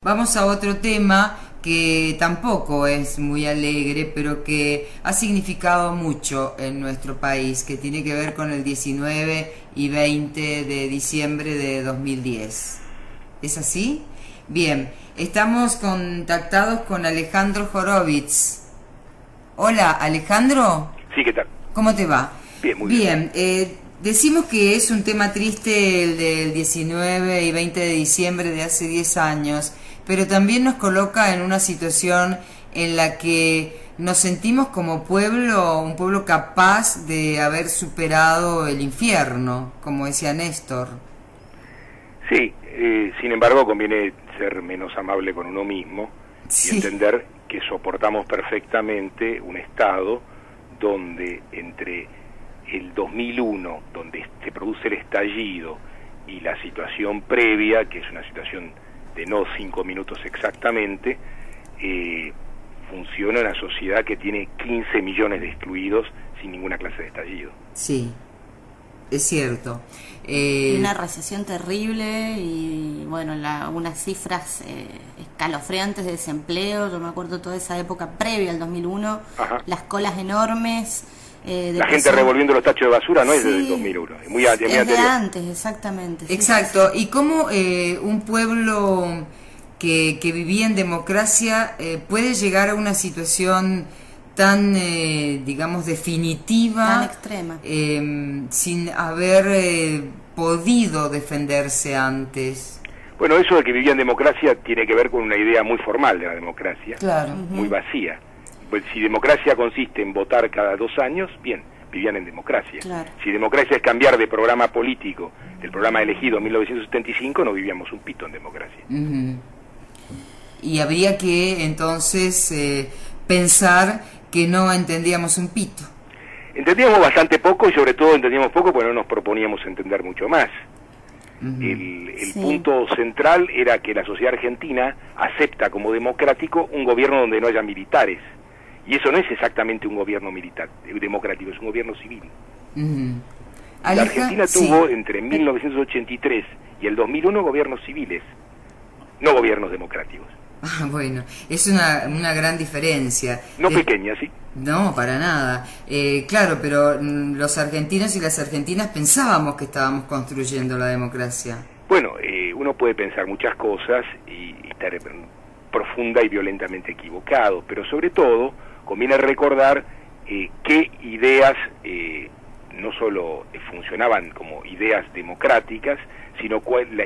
Vamos a otro tema que tampoco es muy alegre, pero que ha significado mucho en nuestro país, que tiene que ver con el 19 y 20 de diciembre de 2010. ¿Es así? Bien, estamos contactados con Alejandro Horowitz. Hola, Alejandro. Sí, ¿qué tal? ¿Cómo te va? Bien, muy bien. Decimos que es un tema triste el del 19 y 20 de diciembre de hace 10 años, pero también nos coloca en una situación en la que nos sentimos como pueblo, un pueblo capaz de haber superado el infierno, como decía Néstor. Sí, sin embargo conviene ser menos amable con uno mismo y entender que soportamos perfectamente un estado donde entre el 2001, donde se produce el estallido, y la situación previa, que es una situación de no 5 minutos exactamente, funciona una sociedad que tiene 15 millones de excluidos sin ninguna clase de estallido. Sí, es cierto. Una recesión terrible y bueno, unas cifras escalofriantes de desempleo. Yo me acuerdo toda esa época previa al 2001, Ajá. Las colas enormes. La gente revolviendo los tachos de basura no es desde el 2001, es muy es de anterior. antes, exactamente. Exacto, y cómo un pueblo que vivía en democracia puede llegar a una situación tan, digamos, definitiva, tan extrema, sin haber podido defenderse antes. Bueno, eso de que vivía en democracia tiene que ver con una idea muy formal de la democracia, Claro. muy vacía. Pues si democracia consiste en votar cada 2 años, bien, vivían en democracia. Claro. Si democracia es cambiar de programa político, del programa elegido en 1975, no vivíamos un pito en democracia. Y habría que entonces pensar que no entendíamos un pito. Entendíamos bastante poco y sobre todo entendíamos poco porque no nos proponíamos entender mucho más. El punto central era que la sociedad argentina acepta como democrático un gobierno donde no haya militares. Y eso no es exactamente un gobierno militar, democrático, es un gobierno civil. La Argentina tuvo entre 1983 y el 2001 gobiernos civiles, no gobiernos democráticos. Bueno, es una gran diferencia. No pequeña, ¿sí? No, para nada. Claro, pero los argentinos y las argentinas pensábamos que estábamos construyendo la democracia. Bueno, uno puede pensar muchas cosas y estar profunda y violentamente equivocado, pero sobre todo conviene recordar qué ideas no solo funcionaban como ideas democráticas, sino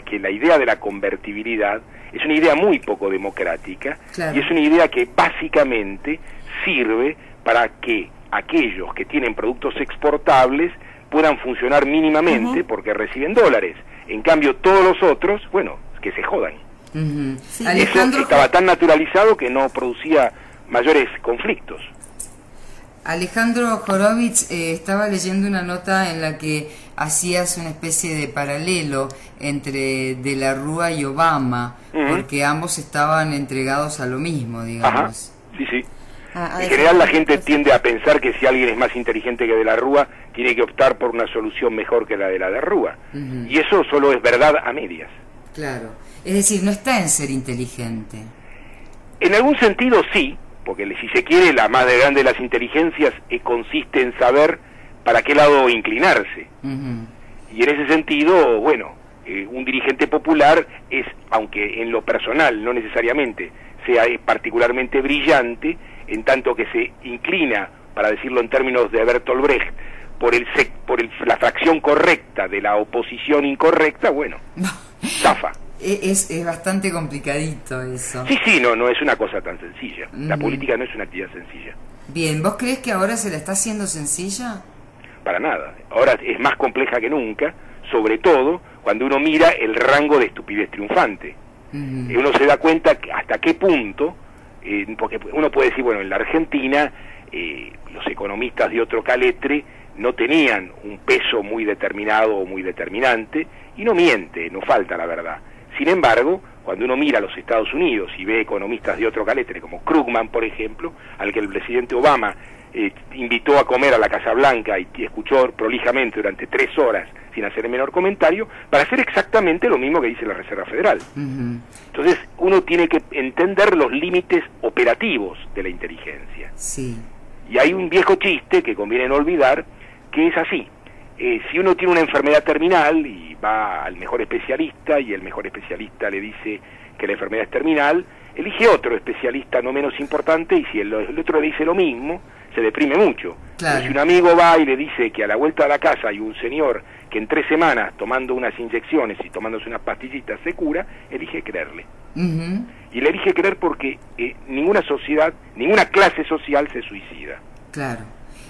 que la idea de la convertibilidad es una idea muy poco democrática. Claro. Y es una idea que básicamente sirve para que aquellos que tienen productos exportables puedan funcionar mínimamente porque reciben dólares. En cambio todos los otros, bueno, que se jodan. Sí. Eso estaba tan naturalizado que no producía mayores conflictos. Alejandro Horowitz, estaba leyendo una nota en la que hacías una especie de paralelo entre De la Rúa y Obama, porque ambos estaban entregados a lo mismo, digamos. Ajá. Sí, sí. En general la gente tiende a pensar que si alguien es más inteligente que De la Rúa, tiene que optar por una solución mejor que la de la Rúa. Y eso solo es verdad a medias. Claro. Es decir, no está en ser inteligente. En algún sentido sí, porque si se quiere la más grande de las inteligencias consiste en saber para qué lado inclinarse. Y en ese sentido, bueno, un dirigente popular es, aunque en lo personal no necesariamente sea particularmente brillante, en tanto que se inclina, para decirlo en términos de Bertolt Brecht, por la fracción correcta de la oposición incorrecta, bueno, zafa. Es bastante complicadito eso. Sí, no es una cosa tan sencilla. La política no es una actividad sencilla. Bien, ¿vos crees que ahora se la está haciendo sencilla? Para nada. Ahora es más compleja que nunca, sobre todo cuando uno mira el rango de estupidez triunfante. Uno se da cuenta que hasta qué punto, porque uno puede decir, bueno, en la Argentina los economistas de otro caletre no tenían un peso muy determinado o muy determinante, y no miente, no falta la verdad. Sin embargo, Cuando uno mira a los Estados Unidos y ve economistas de otro caletre, como Krugman, por ejemplo, al que el presidente Obama invitó a comer a la Casa Blanca y escuchó prolijamente durante 3 horas sin hacer el menor comentario, para hacer exactamente lo mismo que dice la Reserva Federal. Entonces uno tiene que entender los límites operativos de la inteligencia. Sí. Y hay un viejo chiste que conviene no olvidar, que es así. Si uno tiene una enfermedad terminal y va al mejor especialista y el mejor especialista le dice que la enfermedad es terminal, elige otro especialista no menos importante, y si el otro le dice lo mismo, se deprime mucho. Claro. Pero si un amigo va y le dice que a la vuelta de la casa hay un señor que en 3 semanas, tomando unas inyecciones y tomándose unas pastillitas, se cura, elige creerle. Y le elige creer porque ninguna sociedad, ninguna clase social se suicida. Claro.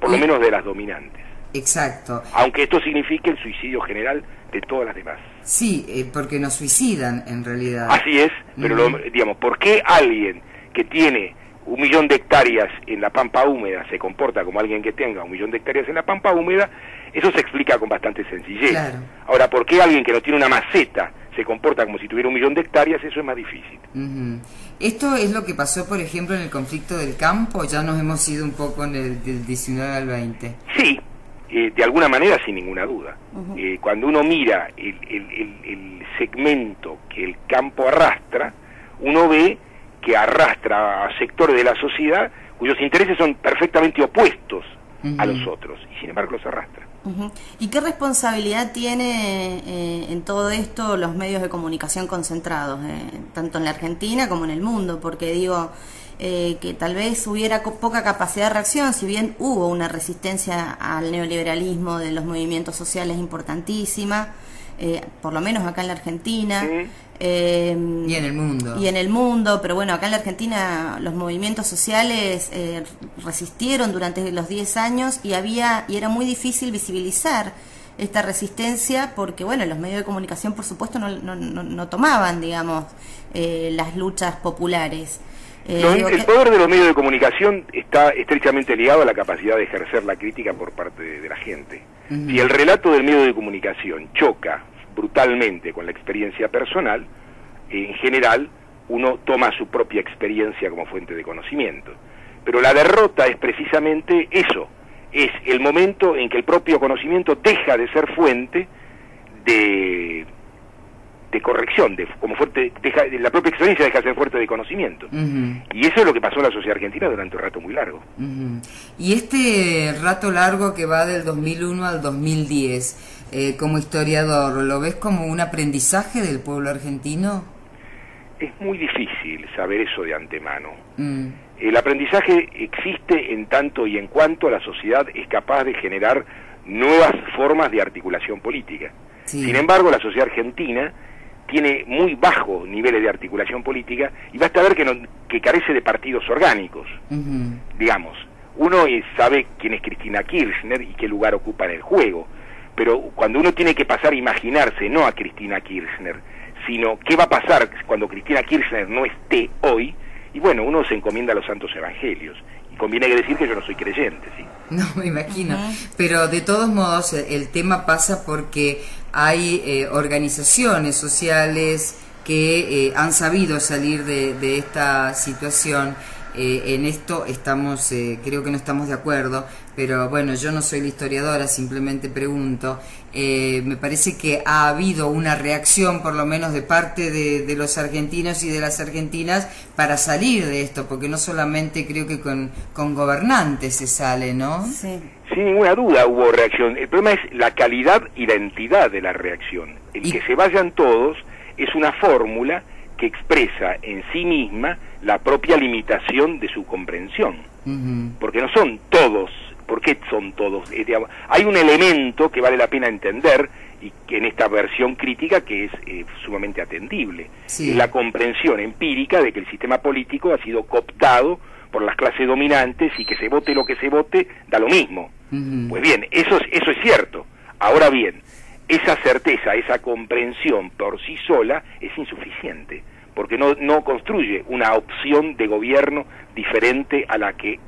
Por lo menos de las dominantes. Exacto. Aunque esto signifique el suicidio general de todas las demás. Sí, porque nos suicidan en realidad. Así es, pero digamos, ¿por qué alguien que tiene 1 millón de hectáreas en la pampa húmeda se comporta como alguien que tenga 1 millón de hectáreas en la pampa húmeda? Eso se explica con bastante sencillez. Claro. Ahora, ¿por qué alguien que no tiene una maceta se comporta como si tuviera 1 millón de hectáreas? Eso es más difícil. Esto es lo que pasó, por ejemplo, en el conflicto del campo. Ya nos hemos ido un poco en el del 19 al 20. Sí, de alguna manera, sin ninguna duda. Cuando uno mira el segmento que el campo arrastra, uno ve que arrastra a sectores de la sociedad cuyos intereses son perfectamente opuestos a los otros, y sin embargo los arrastra. ¿Y qué responsabilidad tiene en todo esto los medios de comunicación concentrados, tanto en la Argentina como en el mundo? Porque digo, que tal vez hubiera poca capacidad de reacción, si bien hubo una resistencia al neoliberalismo de los movimientos sociales importantísima, por lo menos acá en la Argentina. Y en el mundo. Y en el mundo, pero bueno, acá en la Argentina los movimientos sociales resistieron durante los 10 años y era muy difícil visibilizar esta resistencia porque, bueno, los medios de comunicación, por supuesto, no tomaban, digamos, las luchas populares. El poder de los medios de comunicación está estrechamente ligado a la capacidad de ejercer la crítica por parte de la gente. Si el relato del medio de comunicación choca brutalmente con la experiencia personal, en general uno toma su propia experiencia como fuente de conocimiento. Pero la derrota es precisamente eso, es el momento en que el propio conocimiento deja de ser fuente de corrección, como fuerte, la propia experiencia deja de ser fuerte de conocimiento. Y eso es lo que pasó en la sociedad argentina durante un rato muy largo. Y este rato largo que va del 2001 al 2010, como historiador, ¿lo ves como un aprendizaje del pueblo argentino? Es muy difícil saber eso de antemano. El aprendizaje existe en tanto y en cuanto la sociedad es capaz de generar nuevas formas de articulación política. Sí. Sin embargo, la sociedad argentina tiene muy bajos niveles de articulación política y basta ver que carece de partidos orgánicos. Digamos, uno sabe quién es Cristina Kirchner y qué lugar ocupa en el juego, pero cuando uno tiene que pasar a imaginarse no a Cristina Kirchner, sino qué va a pasar cuando Cristina Kirchner no esté hoy, y bueno, uno se encomienda a los santos evangelios. Y conviene decir que yo no soy creyente, ¿sí? No, me imagino. Pero de todos modos, el tema pasa porque hay organizaciones sociales que han sabido salir de esta situación. En esto estamos, creo que no estamos de acuerdo, pero bueno, yo no soy la historiadora, simplemente pregunto. Me parece que ha habido una reacción, por lo menos de parte de los argentinos y de las argentinas, para salir de esto, porque no solamente creo que con gobernantes se sale, ¿no? Sí. Sin ninguna duda hubo reacción. El problema es la calidad y la entidad de la reacción. Que se vayan todos es una fórmula que expresa en sí misma la propia limitación de su comprensión. Porque no son todos. ¿Por qué son todos? Hay un elemento que vale la pena entender y que en esta versión crítica que es sumamente atendible. Sí. Es la comprensión empírica de que el sistema político ha sido cooptado por las clases dominantes y que se vote lo que se vote, da lo mismo. Pues bien, eso es cierto. Ahora bien, esa certeza, esa comprensión por sí sola es insuficiente, porque no construye una opción de gobierno diferente a la que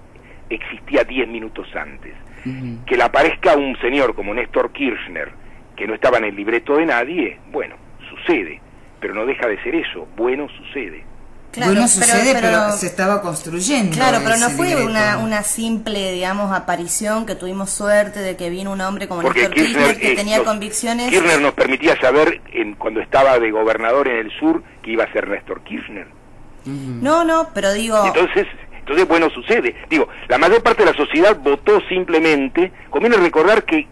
existía 10 minutos antes. Que le aparezca un señor como Néstor Kirchner, que no estaba en el libreto de nadie, bueno, sucede. pero no deja de ser eso, bueno sucede. Claro, bueno, sucede, pero se estaba construyendo. Claro, pero no fue libreto. una simple, digamos, aparición, que tuvimos suerte de que vino un hombre como Porque Néstor Kirchner que tenía convicciones. Kirchner nos permitía saber, cuando estaba de gobernador en el sur, que iba a ser Néstor Kirchner. No, pero digo... Entonces, bueno, sucede. Digo, la mayor parte de la sociedad votó simplemente. Conviene recordar que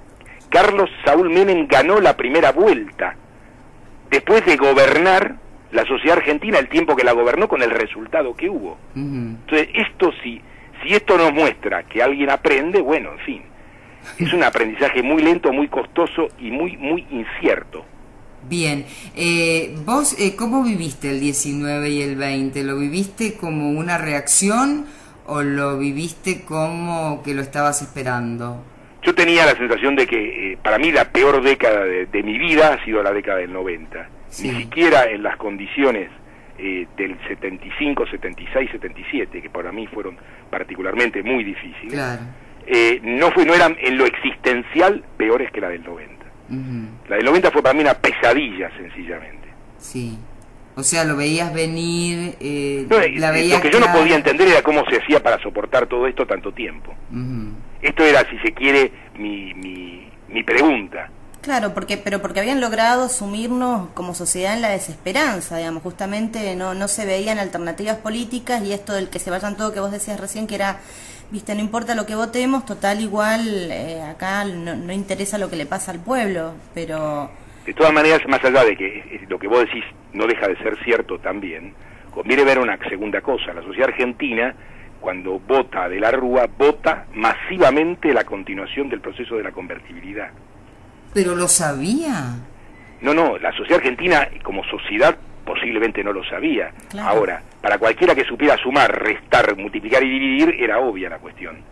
Carlos Saúl Menem ganó la primera vuelta, después de gobernar la sociedad argentina el tiempo que la gobernó con el resultado que hubo. Entonces, si esto nos muestra que alguien aprende, bueno, en fin, es un aprendizaje muy lento, muy costoso y muy incierto. Bien, vos, ¿cómo viviste el 19 y el 20? ¿Lo viviste como una reacción o lo viviste como que lo estabas esperando? Yo tenía la sensación de que para mí la peor década de mi vida ha sido la década del 90. Sí. Ni siquiera en las condiciones del 75, 76, 77, que para mí fueron particularmente muy difíciles, claro. no eran en lo existencial peores que la del 90. La del 90 fue para mí una pesadilla, sencillamente. Sí. O sea, lo veías venir, no, la veías lo que yo no podía entender era cómo se hacía para soportar todo esto tanto tiempo. Esto era, si se quiere, mi pregunta. Claro, porque habían logrado sumirnos como sociedad en la desesperanza, digamos, justamente no se veían alternativas políticas, y esto del que se vayan todo que vos decías recién, que era, viste, no importa lo que votemos, total igual, acá no interesa lo que le pasa al pueblo, pero... De todas maneras, más allá de que lo que vos decís no deja de ser cierto también, conviene ver una segunda cosa. La sociedad argentina, cuando vota de la Rúa, vota masivamente la continuación del proceso de la convertibilidad. ¿Pero lo sabía? No, la sociedad argentina como sociedad posiblemente no lo sabía. Claro. Ahora, para cualquiera que supiera sumar, restar, multiplicar y dividir, era obvia la cuestión.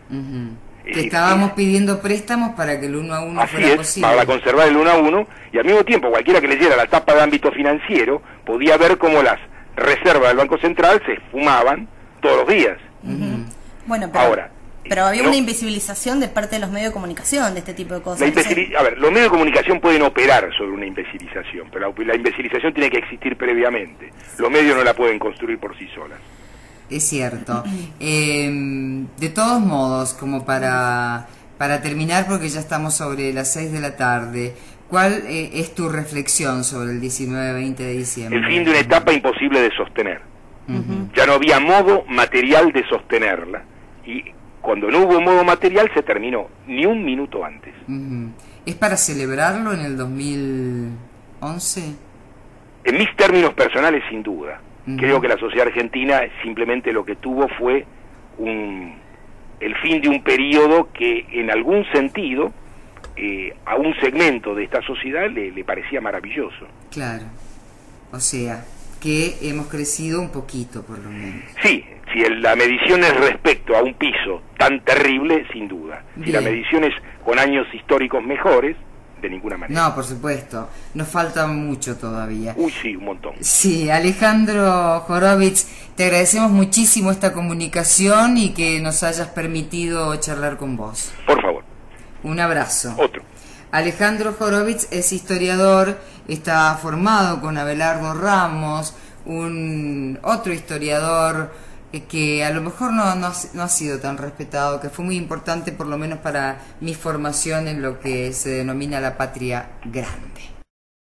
Que estábamos pidiendo préstamos para que el 1 a 1 fuera posible. Para conservar el 1 a 1, y al mismo tiempo cualquiera que leyera la tapa de ámbito financiero podía ver cómo las reservas del Banco Central se esfumaban todos los días. Bueno, pero había una invisibilización de parte de los medios de comunicación de este tipo de cosas. A ver, los medios de comunicación pueden operar sobre una invisibilización, pero la invisibilización tiene que existir previamente. Los medios no la pueden construir por sí solas. Es cierto. De todos modos, como para terminar, porque ya estamos sobre las 6 de la tarde, ¿cuál es tu reflexión sobre el 19-20 de diciembre? El fin de una etapa imposible de sostener. Ya no había modo material de sostenerla, y cuando no hubo modo material se terminó, ni un minuto antes. ¿Es para celebrarlo en el 2011? En mis términos personales, sin duda. Creo que la sociedad argentina simplemente lo que tuvo fue el fin de un periodo que en algún sentido a un segmento de esta sociedad le parecía maravilloso. Claro, o sea, que hemos crecido un poquito por lo menos. Sí, si la medición es respecto a un piso tan terrible, sin duda. Bien. Si la medición es con años históricos mejores, de ninguna manera. No, por supuesto, nos falta mucho todavía. Uy, sí, un montón. Sí, Alejandro Horowitz, te agradecemos muchísimo esta comunicación y que nos hayas permitido charlar con vos. Por favor. Un abrazo. Otro. Alejandro Horowitz es historiador, está formado con Abelardo Ramos, otro historiador que a lo mejor no ha sido tan respetado, que fue muy importante por lo menos para mi formación en lo que se denomina la patria grande.